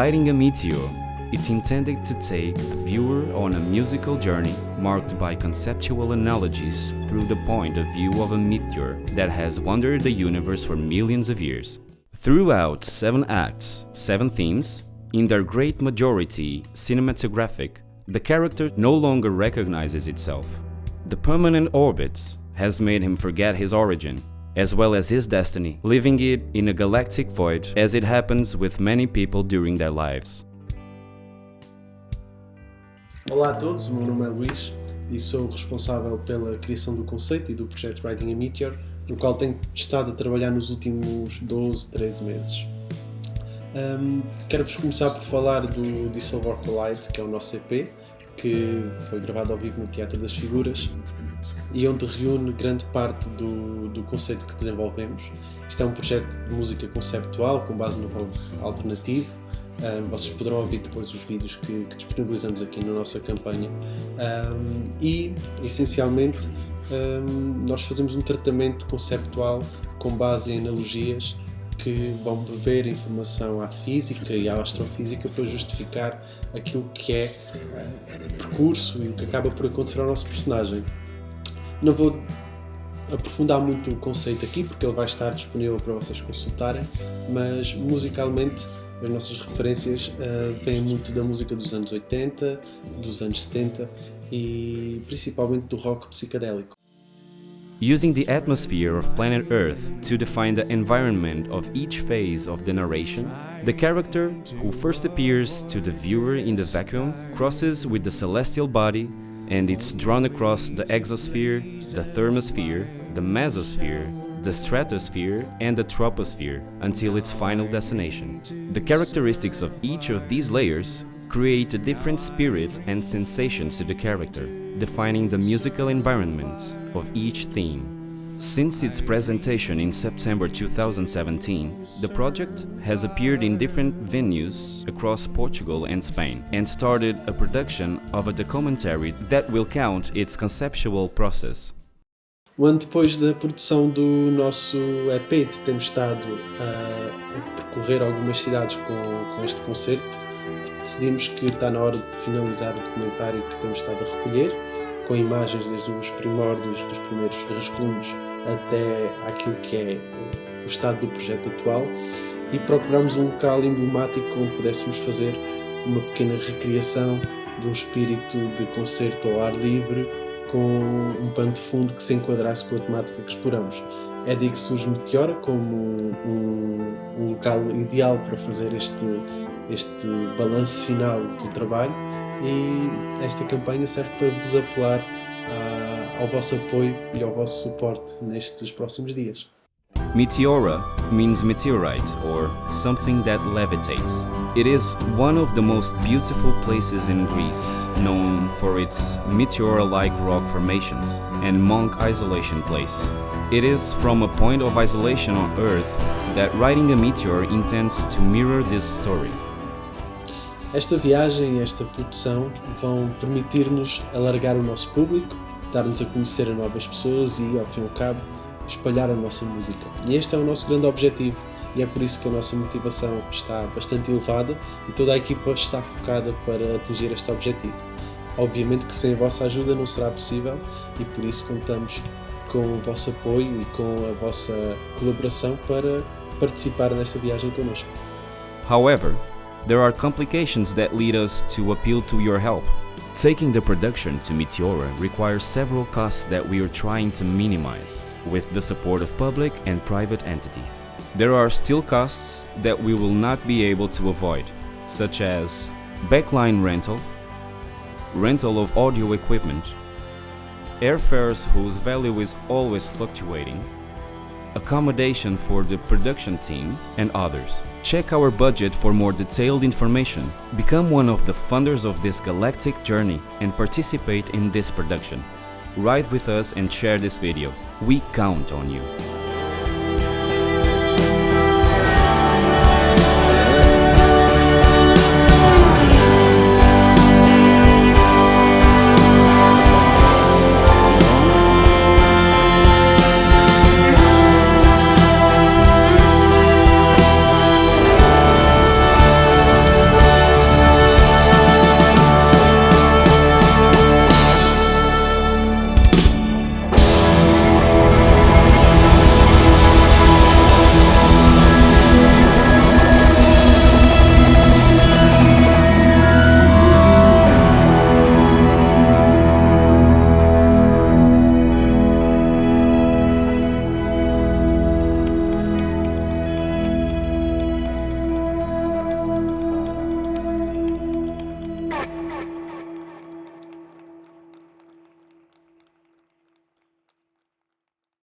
Riding a Meteor, it's intended to take the viewer on a musical journey marked by conceptual analogies through the point of view of a meteor that has wandered the universe for millions of years. Throughout 7 acts, 7 themes, in their great majority cinematographic, the character no longer recognizes itself. The permanent orbit has made him forget his origin, as well as his destiny, leaving it in a galactic void, as it happens with many people during their lives. Olá a todos, o meu nome é Luís e sou o responsável pela criação do conceito e do projeto Riding a Meteor, no qual tenho estado a trabalhar nos últimos 12, 13 meses. Quero-vos começar por falar do Dissolve or Collide, que é o nosso EP, que foi gravado ao vivo no Teatro das Figuras e onde reúne grande parte do conceito que desenvolvemos. Isto é um projeto de música conceptual com base no rock alternativo. Vocês poderão ouvir depois os vídeos que disponibilizamos aqui na nossa campanha e, essencialmente, nós fazemos um tratamento conceptual com base em analogias que vão beber informação à física e à astrofísica para justificar aquilo que é o percurso e o que acaba por acontecer ao nosso personagem. Não vou aprofundar muito o conceito aqui porque ele vai estar disponível para vocês consultarem, mas musicalmente as nossas referências vêm muito da música dos anos 80, dos anos 70 e principalmente do rock psicadélico. Using the atmosphere of planet Earth to define the environment of each phase of the narration, the character, who first appears to the viewer in the vacuum, crosses with the celestial body and it's drawn across the exosphere, the thermosphere, the mesosphere, the stratosphere and the troposphere until its final destination. The characteristics of each of these layers create a different spirit and sensations to the character, defining the musical environment of each theme. Since its presentation in September 2017, the project has appeared in different venues across Portugal and Spain and started a production of a documentary that will count its conceptual process. Um ano depois da produção do nosso EP, temos estado a percorrer algumas cidades com este concerto. Decidimos que está na hora de finalizar o documentário que temos estado a recolher, com imagens desde os primórdios, dos primeiros rascunhos até aquilo que é o estado do projeto atual, e procuramos um local emblemático onde pudéssemos fazer uma pequena recriação de um espírito de concerto ao ar livre, com um pano de fundo que se enquadrasse com a temática que exploramos. É daí que surge Meteora como um local ideal para fazer este balanço final do trabalho, e esta campanha serve para vos apelar ao vosso apoio e ao vosso suporte nestes próximos dias. Meteora means meteorite or something that levitates. It is one of the most beautiful places in Greece, known for its meteor-like rock formations and monk isolation place. It is from a point of isolation on Earth that Riding a Meteor intends to mirror this story. Esta viagem e esta produção vão permitir-nos alargar o nosso público, dar-nos a conhecer a novas pessoas e, ao fim e ao cabo, espalhar a nossa música. E este é o nosso grande objetivo e é por isso que a nossa motivação está bastante elevada e toda a equipa está focada para atingir este objetivo. Obviamente que sem a vossa ajuda não será possível e por isso contamos com o vosso apoio e com a vossa colaboração para participar nesta viagem connosco. However, there are complications that lead us to appeal to your help. Taking the production to Meteora requires several costs that we are trying to minimize with the support of public and private entities. There are still costs that we will not be able to avoid, such as backline rental, rental of audio equipment, airfares whose value is always fluctuating, accommodation for the production team, and others. Check our budget for more detailed information. Become one of the funders of this galactic journey and participate in this production. Ride with us and share this video. We count on you.